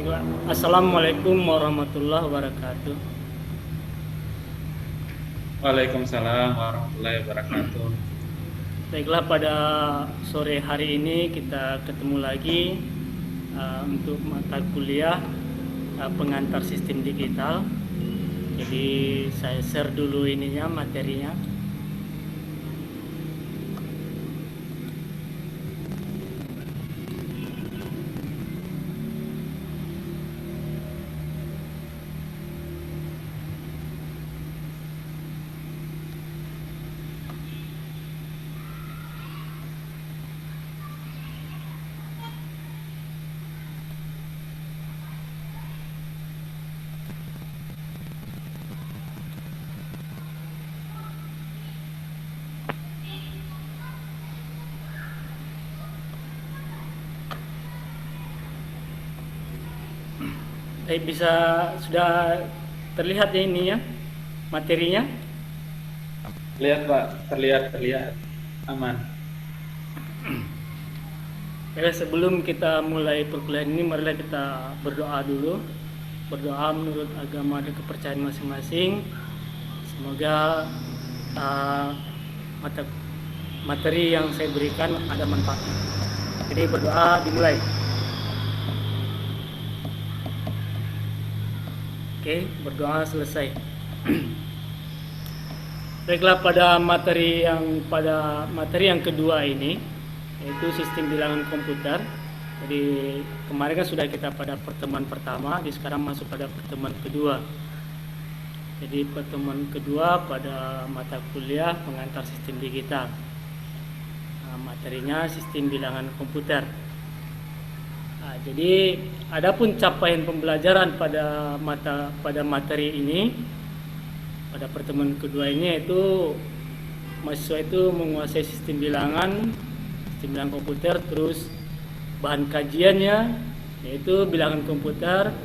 Baiklah. Assalamualaikum warahmatullahi wabarakatuh. Waalaikumsalam warahmatullahi wabarakatuh. Baiklah, pada sore hari ini kita ketemu lagi untuk mata kuliah pengantar sistem digital. Jadi saya share dulu ininya, materinya. Bisa sudah terlihat ya ini ya materinya. Lihat Pak, terlihat aman. Baiklah, sebelum kita mulai perkuliahan ini, marilah kita berdoa dulu. Berdoa menurut agama dan kepercayaan masing-masing. Semoga materi yang saya berikan ada manfaatnya. Jadi berdoa dimulai. Oke, berdoa selesai. Baiklah, pada materi yang kedua ini, yaitu sistem bilangan komputer. Jadi kemarin kan sudah kita pada pertemuan pertama, sekarang masuk pada pertemuan kedua. Jadi pertemuan kedua pada mata kuliah pengantar sistem digital. Materinya sistem bilangan komputer. Jadi adapun capaian pembelajaran pada materi ini, pada pertemuan kedua ini, yaitu mahasiswa itu menguasai sistem bilangan komputer, terus bahan kajiannya yaitu bilangan komputer,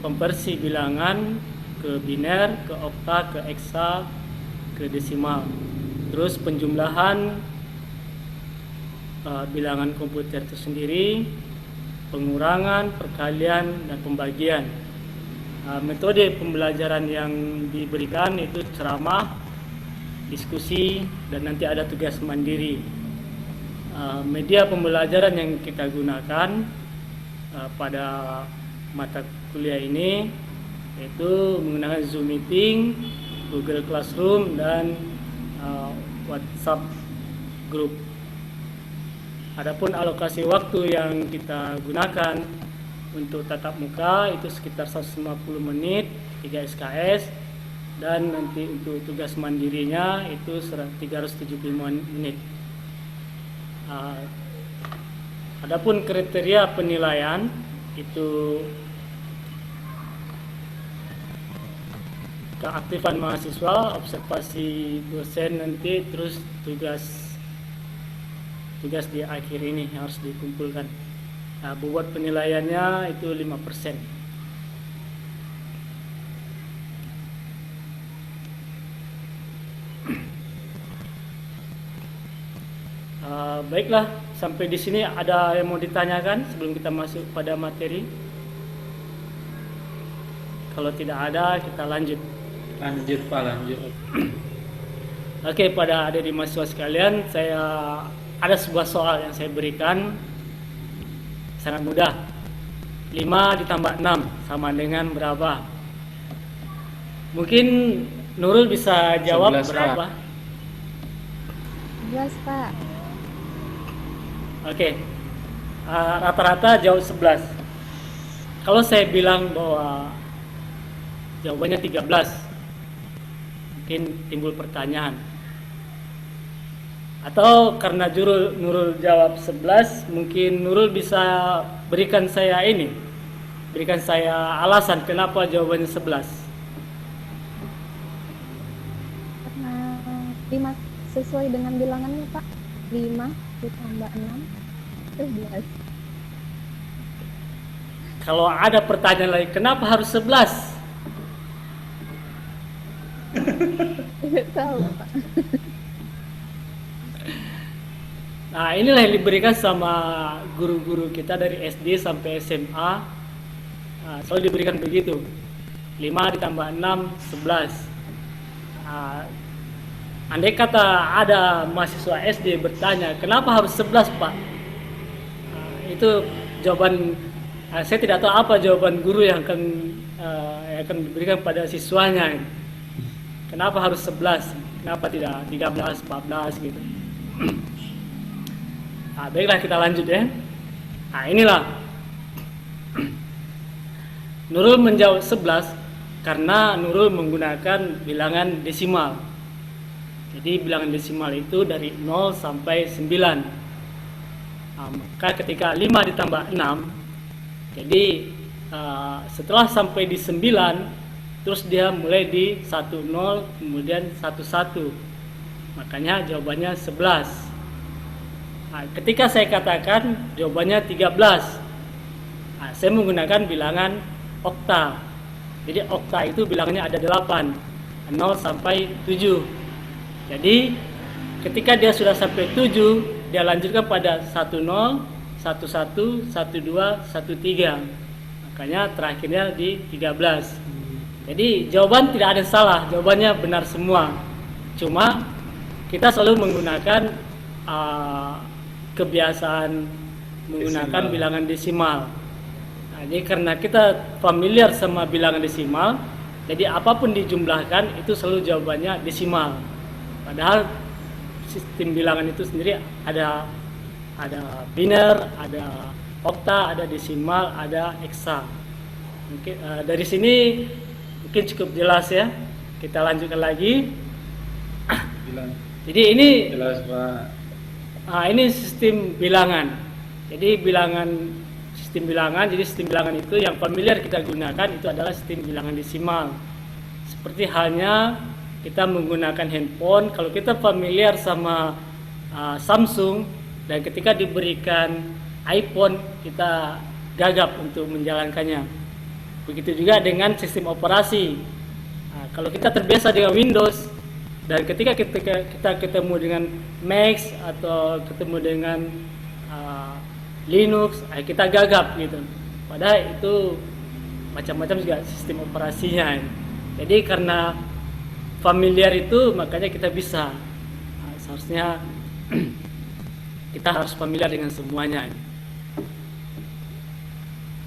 konversi bilangan ke biner, ke okta, ke eksa, ke desimal, terus penjumlahan bilangan komputer itu sendiri, pengurangan, perkalian, dan pembagian. Metode pembelajaran yang diberikan itu ceramah, diskusi, dan nanti ada tugas mandiri. Media pembelajaran yang kita gunakan pada mata kuliah ini yaitu menggunakan Zoom Meeting, Google Classroom, dan WhatsApp Group. Adapun alokasi waktu yang kita gunakan untuk tatap muka itu sekitar 150 menit, 3 SKS, dan nanti untuk tugas mandirinya itu 375 menit. Adapun kriteria penilaian itu keaktifan mahasiswa, observasi dosen nanti, terus tugas di akhir ini harus dikumpulkan. Bobot penilaiannya itu 5%. Baiklah, sampai di sini ada yang mau ditanyakan sebelum kita masuk pada materi? Kalau tidak ada, kita lanjut. Lanjut Pak, lanjut. Oke, pada adik mahasiswa sekalian, ada sebuah soal yang saya berikan, sangat mudah. 5 ditambah 6 sama dengan berapa? Mungkin Nurul bisa jawab 11, berapa? Pak. 11, Pak. Oke. Rata-rata jawab 11. Kalau saya bilang bahwa jawabannya 13, mungkin timbul pertanyaan. Atau karena Nurul jawab 11, mungkin Nurul bisa berikan saya alasan kenapa jawabannya 11. Karena 5 sesuai dengan bilangannya, Pak. 5 ditambah 6, 11. Kalau ada pertanyaan lagi, kenapa harus 11? Tidak tahu, Pak. Nah, inilah yang diberikan sama guru-guru kita dari SD sampai SMA. selalu diberikan begitu. 5 ditambah 6, 11. Andai kata ada mahasiswa SD bertanya, kenapa harus 11 Pak? Itu jawaban, saya tidak tahu apa jawaban guru yang akan diberikan pada siswanya. Kenapa harus 11? Kenapa tidak 13, 14 gitu? Baiklah, kita lanjut ya. Inilah Nurul menjawab 11 karena Nurul menggunakan bilangan desimal. Jadi bilangan desimal itu dari 0 sampai 9. Maka ketika 5 ditambah 6, jadi setelah sampai di 9, terus dia mulai di 10, kemudian 11. Makanya jawabannya 11. Ketika saya katakan jawabannya 13, saya menggunakan bilangan okta. Jadi okta itu bilangannya ada 8, 0 sampai 7. Jadi ketika dia sudah sampai 7, dia lanjutkan pada 10, 11, 12, 13. Makanya terakhirnya di 13. Jadi jawaban tidak ada yang salah, jawabannya benar semua. Cuma kita selalu menggunakan kebiasaan menggunakan bilangan desimal. Jadi karena kita familiar sama bilangan desimal, jadi apapun dijumlahkan itu selalu jawabannya desimal. Padahal sistem bilangan itu sendiri ada biner, ada okta, ada desimal, ada heksa. Mungkin dari sini mungkin cukup jelas ya. Kita lanjutkan lagi. Jadi ini Jelas Pak. ini sistem bilangan. Jadi sistem bilangan itu yang familiar kita gunakan itu adalah sistem bilangan desimal. Seperti halnya kita menggunakan handphone, kalau kita familiar sama Samsung dan ketika diberikan iPhone kita gagap untuk menjalankannya. Begitu juga dengan sistem operasi. Kalau kita terbiasa dengan Windows dan ketika kita ketemu dengan Mac atau ketemu dengan Linux, kita gagap gitu. Padahal itu macam-macam juga sistem operasinya. Jadi karena familiar itu makanya kita bisa. Seharusnya kita harus familiar dengan semuanya.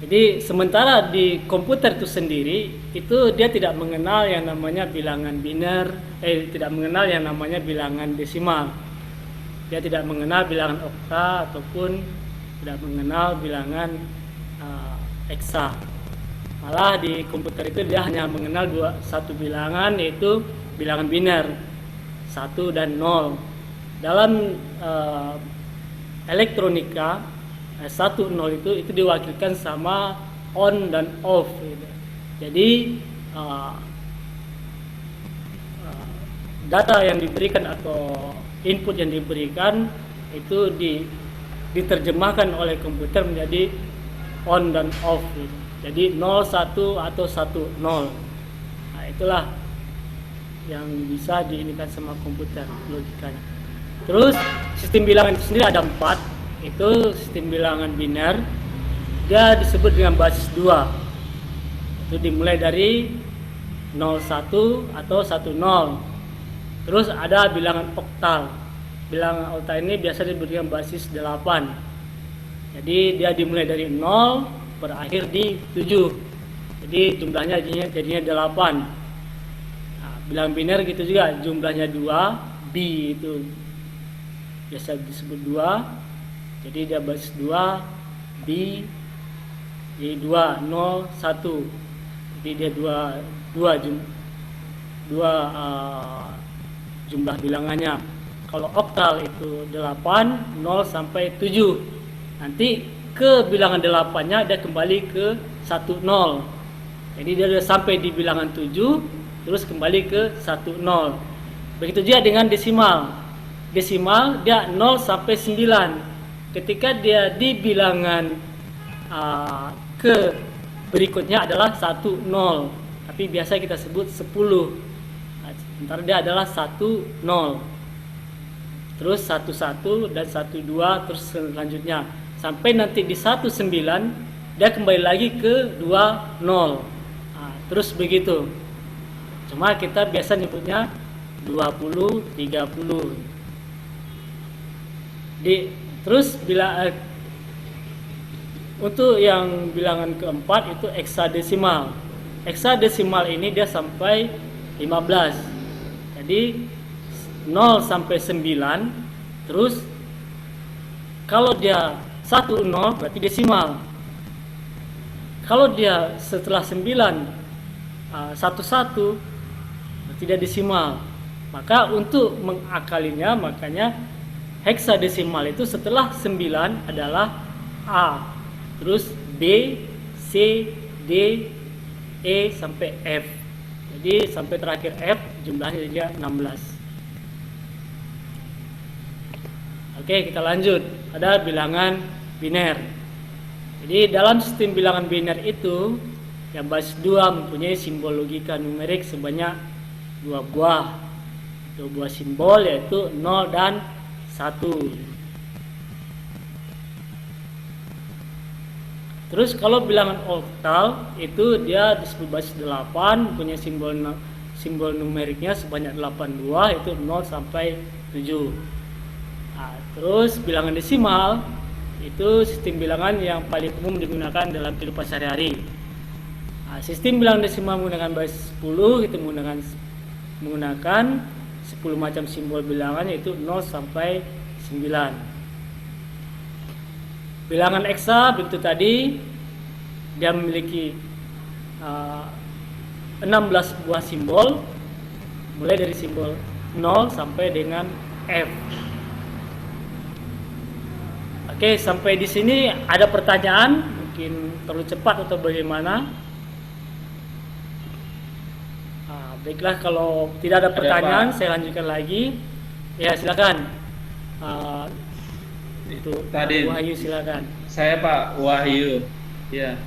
Jadi sementara di komputer itu sendiri itu dia tidak mengenal yang namanya bilangan biner, tidak mengenal yang namanya bilangan desimal. Dia tidak mengenal bilangan okta ataupun tidak mengenal bilangan heksa. Malah di komputer itu dia hanya mengenal satu bilangan, yaitu bilangan biner 1 dan 0. Dalam elektronika 1, 0 itu diwakilkan sama on dan off gitu. Jadi data yang diberikan atau input yang diberikan itu diterjemahkan oleh komputer menjadi on dan off gitu. Jadi 0, 1 atau 1, 0. Nah, itulah yang bisa diinikan sama komputer logikanya. Terus sistem bilangan itu sendiri ada 4. Itu sistem bilangan biner. Dia disebut dengan basis 2. Itu dimulai dari 01 atau 10. Terus ada bilangan oktal. Bilangan oktal ini biasa diberikan basis 8. Jadi dia dimulai dari 0 berakhir di 7. Jadi jumlahnya jadinya 8. Nah, bilangan biner gitu juga, jumlahnya 2, B itu biasa disebut 2. Jadi dia basis 2, B jadi 2, 0, 1. Jadi dia 2 jumlah bilangannya. Kalau oktal itu 8, 0 sampai 7. Nanti ke bilangan 8-nya dia kembali ke 1, 0. Jadi dia sudah sampai di bilangan 7, terus kembali ke 1, 0. Begitu juga dengan desimal. Desimal dia 0 sampai 9. Ketika dia di bilangan ke berikutnya adalah 1, 0. Tapi biasa kita sebut 10. Sementara dia adalah 1, 0. Terus 1, 1 dan 1, 2 terus selanjutnya sampai nanti di 1, 9 dia kembali lagi ke 20. Nah, terus begitu. Cuma kita biasa nyebutnya 20, 30. Terus bila untuk yang bilangan keempat itu heksadesimal. Heksadesimal ini dia sampai 15. Jadi 0 sampai 9. Terus kalau dia 1, 0 berarti desimal. Kalau dia setelah 9 1, 1 berarti dia desimal. Maka untuk mengakalinya, makanya heksadesimal itu setelah 9 adalah A, terus B, C, D, E sampai F. Jadi sampai terakhir F jumlahnya dia 16. Oke, kita lanjut. Ada bilangan biner. Jadi dalam sistem bilangan biner itu yang basis 2 mempunyai simbol logika numerik sebanyak 2 buah. 2 buah simbol yaitu 0 dan 1. Terus kalau bilangan oktal itu dia disebut basis 8, punya simbol numeriknya sebanyak 82 yaitu 0 sampai 7. Nah, terus bilangan desimal itu sistem bilangan yang paling umum digunakan dalam kehidupan sehari-hari. Nah, sistem bilangan desimal menggunakan basis 10 itu menggunakan 10 macam simbol bilangan yaitu 0 sampai 9. Bilangan eksa begitu tadi, dia memiliki 16 buah simbol, mulai dari simbol 0 sampai dengan F. Oke, sampai di sini ada pertanyaan, mungkin terlalu cepat atau bagaimana? Baiklah, kalau tidak ada pertanyaan, saya lanjutkan lagi. Ya, silakan. Itu tadi Wahyu, silakan. saya Pak Wahyu, ya,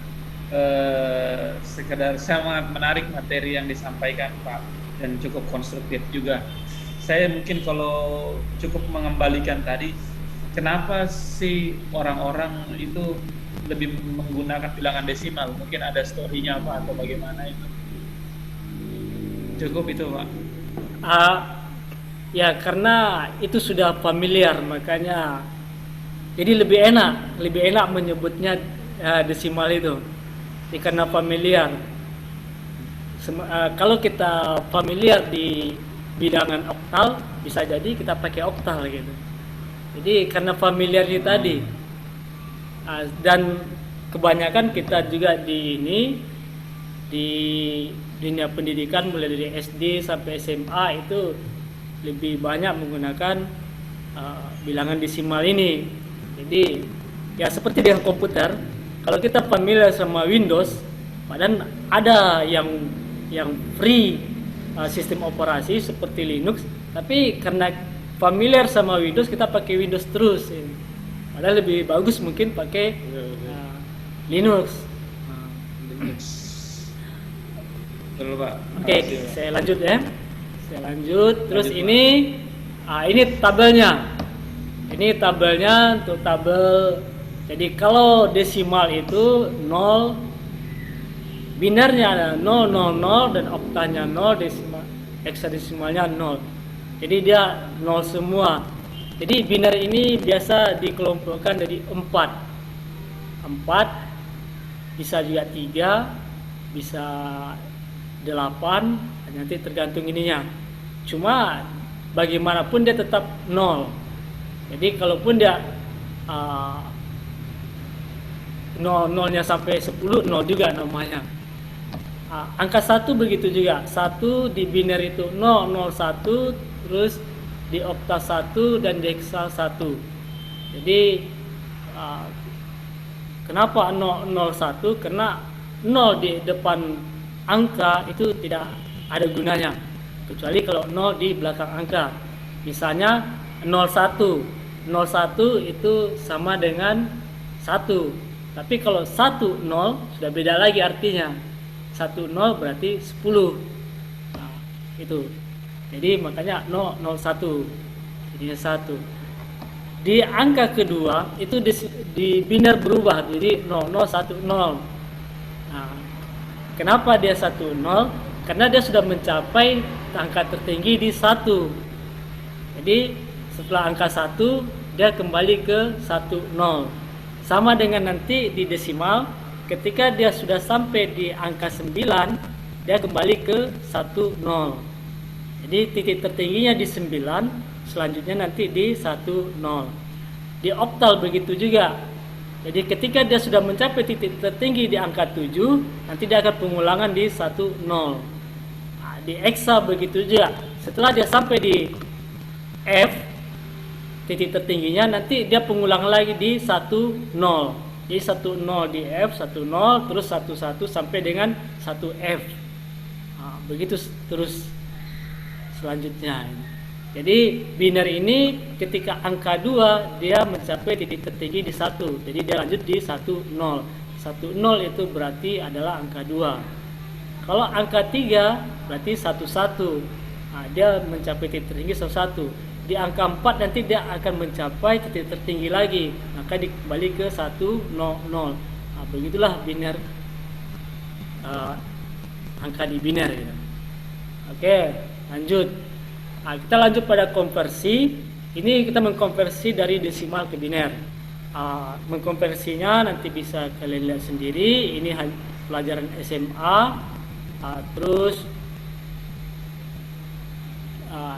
sekedar sangat menarik materi yang disampaikan Pak dan cukup konstruktif juga. Saya mungkin kalau cukup mengembalikan tadi, kenapa sih orang-orang itu lebih menggunakan bilangan desimal? Mungkin ada story-nya apa atau bagaimana itu? Cukup itu Pak. Ya, karena itu sudah familiar, makanya jadi lebih enak menyebutnya desimal itu. Jadi karena familiar. Kalau kita familiar di bilangan oktal, bisa jadi kita pakai oktal gitu. Jadi karena familiarnya tadi, dan kebanyakan kita juga di dunia pendidikan mulai dari SD sampai SMA itu lebih banyak menggunakan bilangan desimal ini. Jadi ya seperti dengan komputer, kalau kita familiar sama Windows, padahal ada yang free sistem operasi seperti Linux, tapi karena familiar sama Windows kita pakai Windows terus. Padahal lebih bagus mungkin pakai Linux. Betul Pak. Oke, saya lanjut ya. Terus ini tabelnya. Ini tabelnya untuk tabel. Jadi kalau desimal itu 0, binernya ada 0, 0, 0 dan oktanya 0, heksadesimalnya 0. Jadi dia 0 semua. Jadi biner ini biasa dikelompokkan dari 4. 4 bisa juga 3, bisa 8, nanti tergantung ininya. Cuma bagaimanapun dia tetap 0. Jadi kalaupun dia 0-nya sampai 10, 0 juga namanya. Angka 1 begitu juga. 1 di biner itu 0, 0, 1, terus di okta 1 dan di heksa 1. Jadi kenapa 0, 0, 1? Karena 0 di depan angka itu tidak ada gunanya, kecuali kalau 0 di belakang angka. Misalnya 01 itu sama dengan 1. Tapi kalau 10 sudah beda lagi artinya. 10 berarti 10. Nah, itu. Jadi makanya 001. Jadinya 1. di angka kedua itu di biner berubah jadi 0010. Nah, kenapa dia 10? Karena dia sudah mencapai angka tertinggi di 1. Jadi setelah angka 1 dia kembali ke 10. Sama dengan nanti di desimal, ketika dia sudah sampai di angka 9 dia kembali ke 10. Jadi titik tertingginya di 9, selanjutnya nanti di 10. Di oktal begitu juga. Jadi ketika dia sudah mencapai titik tertinggi di angka 7, nanti dia akan pengulangan di 10. Nah, di eksa begitu juga. Setelah dia sampai di F, titik tertingginya nanti dia pengulangan lagi di 10. Jadi 10 di F, 10 terus 11 sampai dengan 1F. Nah, begitu terus selanjutnya. Jadi biner ini ketika angka 2 dia mencapai titik tertinggi di 1. Jadi dia lanjut di 10. 10 itu berarti adalah angka 2. Kalau angka 3 berarti 11. Nah, dia mencapai titik tertinggi 11. Di angka 4 nanti dia akan mencapai titik tertinggi lagi. Maka dikembali ke 100. Nah, begitulah biner angka di biner gitu. Oke, lanjut. Nah, kita lanjut pada konversi. Ini kita mengkonversi dari desimal ke biner. Mengkonversinya nanti bisa kalian lihat sendiri. Ini pelajaran SMA. Terus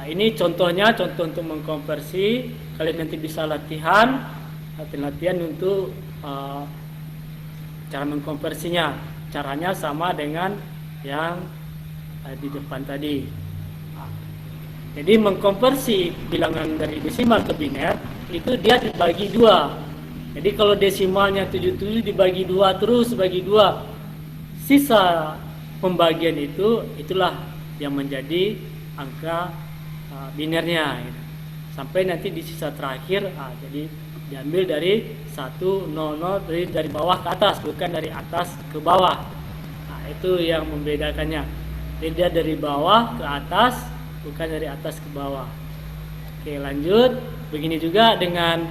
ini contohnya, contoh untuk mengkonversi. Kalian nanti bisa latihan untuk cara mengkonversinya. Caranya sama dengan yang di depan tadi. Jadi mengkonversi bilangan dari desimal ke biner itu dia dibagi 2. Jadi kalau desimalnya 77 dibagi 2 terus bagi 2, sisa pembagian itulah yang menjadi angka binernya gitu. Sampai nanti di sisa terakhir jadi diambil dari 100 dari bawah ke atas, bukan dari atas ke bawah. Nah, itu yang membedakannya. Jadi dia dari bawah ke atas, bukan dari atas ke bawah. Oke, lanjut. Begini juga dengan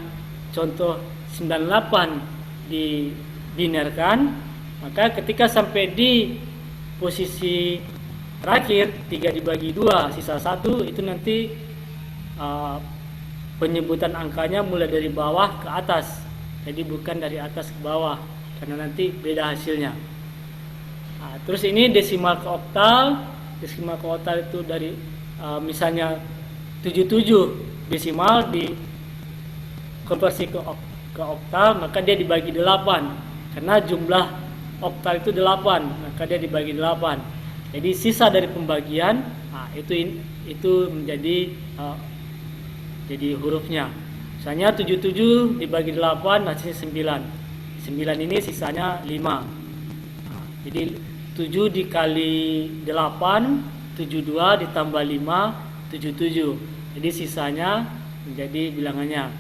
contoh 98 dibinerkan. Maka ketika sampai di posisi terakhir 3 dibagi 2 sisa 1, itu nanti penyebutan angkanya mulai dari bawah ke atas. Jadi bukan dari atas ke bawah, karena nanti beda hasilnya. Nah, terus ini desimal ke oktal. Desimal ke oktal itu dari misalnya 77 desimal di konversi ke oktal, maka dia dibagi 8 karena jumlah oktal itu 8, maka dia dibagi 8. Jadi sisa dari pembagian itu menjadi jadi hurufnya. Misalnya 77 dibagi 8 hasilnya 9. 9 ini sisanya 5. Jadi 7 dikali 8 72 ditambah 5 77. Jadi sisanya menjadi bilangannya.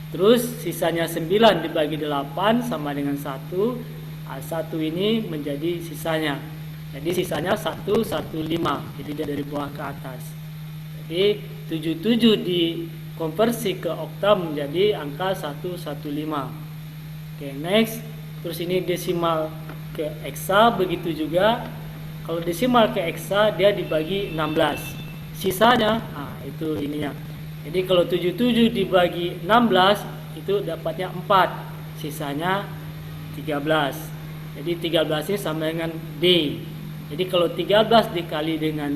Terus sisanya 9 dibagi 8 sama dengan 1. 1 ini menjadi sisanya. Jadi sisanya 115. Jadi dia dari bawah ke atas. Jadi 77 dikonversi ke oktal menjadi angka 115. Oke, next. Terus ini desimal ke eksa begitu juga. Kalau desimal ke eksa dia dibagi 16. Sisanya itu ininya. Jadi kalau 77 dibagi 16 itu dapatnya 4. Sisanya 13. Jadi 13 ini sama dengan D. Jadi kalau 13 dikali dengan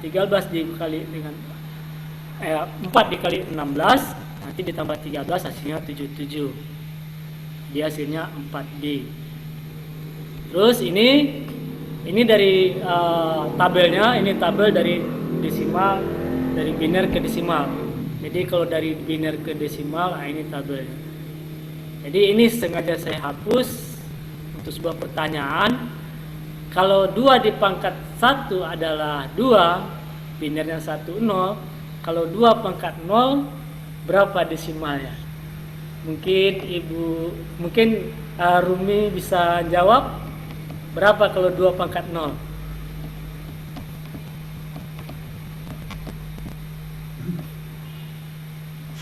13 dikali dengan 4 dikali 16 nanti ditambah 13 hasilnya 77. Dia hasilnya 4D. Terus ini dari tabelnya, ini tabel dari desimal, dari biner ke desimal. Jadi kalau dari biner ke desimal, ini tabelnya. Jadi ini sengaja saya hapus untuk sebuah pertanyaan. Kalau 2 dipangkat 1 adalah 2, binernya 10. Kalau 2 pangkat 0, berapa desimalnya? Mungkin Rumi bisa jawab. Berapa kalau 2 pangkat 0?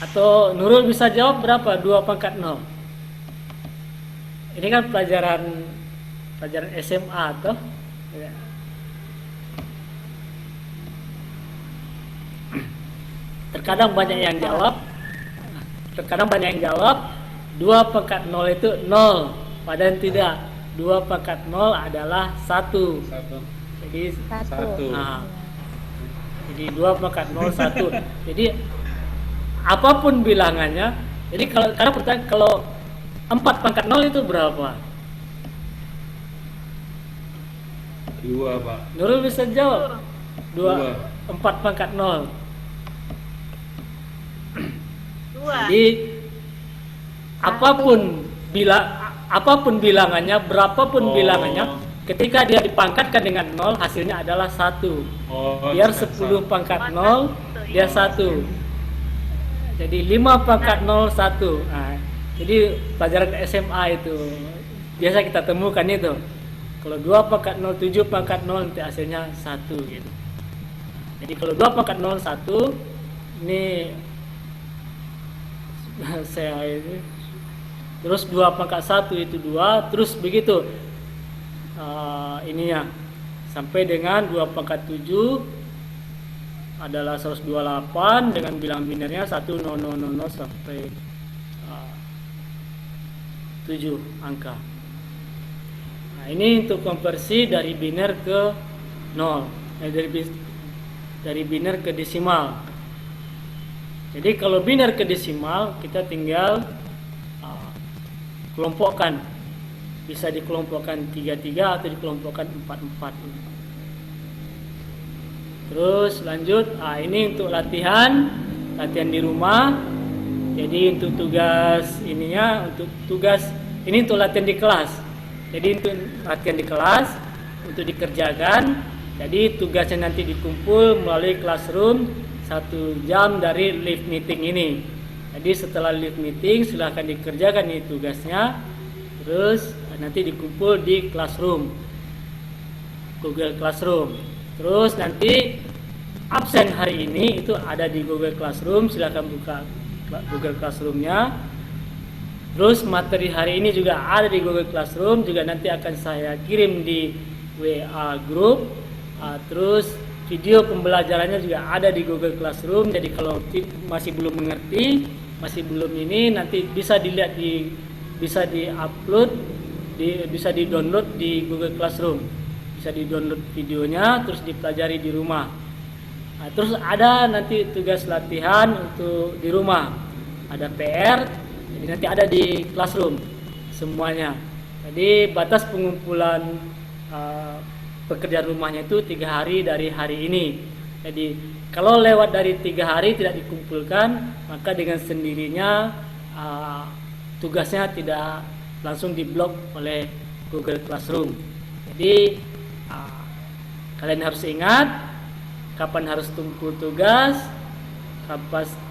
Atau Nurul bisa jawab berapa 2 pangkat 0? Ini kan pelajaran SMA toh? Ya. Terkadang banyak yang jawab. 2 pangkat 0 itu 0. Padahal tidak. 2 pangkat 0 adalah 1. Jadi Satu. Nah, jadi 2 pangkat 0 1. Jadi apapun bilangannya. Jadi karena pertanyaan kalau 4 pangkat 0 itu berapa? 2, Pak. Nurul bisa jawab. 2 Dua. 4 pangkat 0. 2. Jadi apapun bilangannya, berapapun Oh. bilangannya, ketika dia dipangkatkan dengan 0 hasilnya adalah 1. Oh, Biar bisa. 10 pangkat 0 dia 1. Jadi 5 pangkat 0 1. Nah, jadi pelajaran SMA itu biasa kita temukan itu. Kalau 2 pangkat 0 7 pangkat 0 nanti hasilnya 1 gitu. Jadi kalau 2 pangkat 0 1 ini saya ini terus 2 pangkat 1 itu 2, terus begitu ininya sampai dengan 2 pangkat 7 adalah 128 dengan bilangan binernya 10000 sampai 7 angka. Nah, ini untuk konversi dari biner ke 0, dari biner ke desimal. Jadi kalau biner ke desimal kita tinggal kelompokkan, bisa dikelompokkan 3-3 atau dikelompokkan 4-4. Terus lanjut, ini untuk latihan di rumah. Jadi untuk tugas ini untuk latihan di kelas. Jadi untuk latihan di kelas untuk dikerjakan. Jadi tugasnya nanti dikumpul melalui classroom 1 jam dari live meeting ini. Jadi setelah live meeting silahkan dikerjakan ini tugasnya. Terus nanti dikumpul di classroom, Google Classroom. Terus nanti absen hari ini itu ada di Google Classroom, silahkan buka Google Classroom-nya. Terus materi hari ini juga ada di Google Classroom, juga nanti akan saya kirim di WA group. Terus video pembelajarannya juga ada di Google Classroom. Jadi kalau masih belum mengerti, masih belum ini, nanti bisa dilihat bisa di-upload, bisa di-download di Google Classroom. Bisa di-download videonya terus dipelajari di rumah. Terus ada nanti tugas latihan untuk di rumah. Ada PR, jadi nanti ada di classroom semuanya. Jadi batas pengumpulan pekerjaan rumahnya itu 3 hari dari hari ini. Jadi kalau lewat dari 3 hari tidak dikumpulkan, maka dengan sendirinya tugasnya tidak langsung diblok oleh Google Classroom. Jadi kalian harus ingat kapan harus kumpul tugas,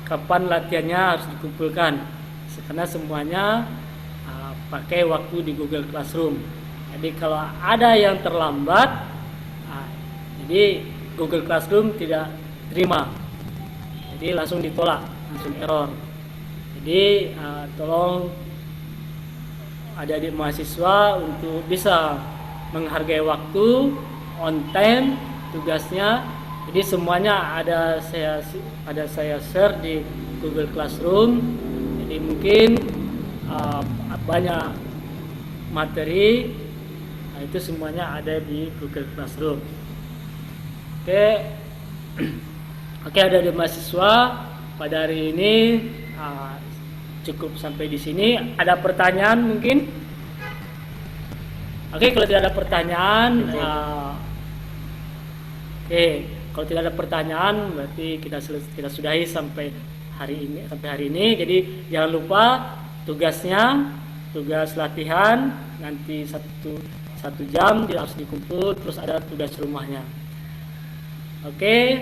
kapan latihannya harus dikumpulkan. Karena semuanya pakai waktu di Google Classroom. Jadi kalau ada yang terlambat, jadi Google Classroom tidak terima, jadi langsung ditolak, langsung error. Jadi tolong adik-adik mahasiswa untuk bisa menghargai waktu, on time tugasnya. Jadi semuanya ada saya share di Google Classroom. Jadi mungkin banyak materi itu semuanya ada di Google Classroom. Oke, ada mahasiswa pada hari ini cukup sampai di sini. Ada pertanyaan mungkin? Oke, kalau tidak ada pertanyaan, kalau tidak ada pertanyaan berarti kita sudahi sampai hari ini. Jadi jangan lupa tugas latihan nanti 1 jam harus dikumpul, terus ada tugas rumahnya. Oke,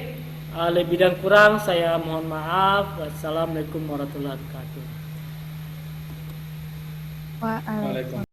lebih dan kurang saya mohon maaf. Wassalamualaikum warahmatullahi wabarakatuh. Waalaikumsalam.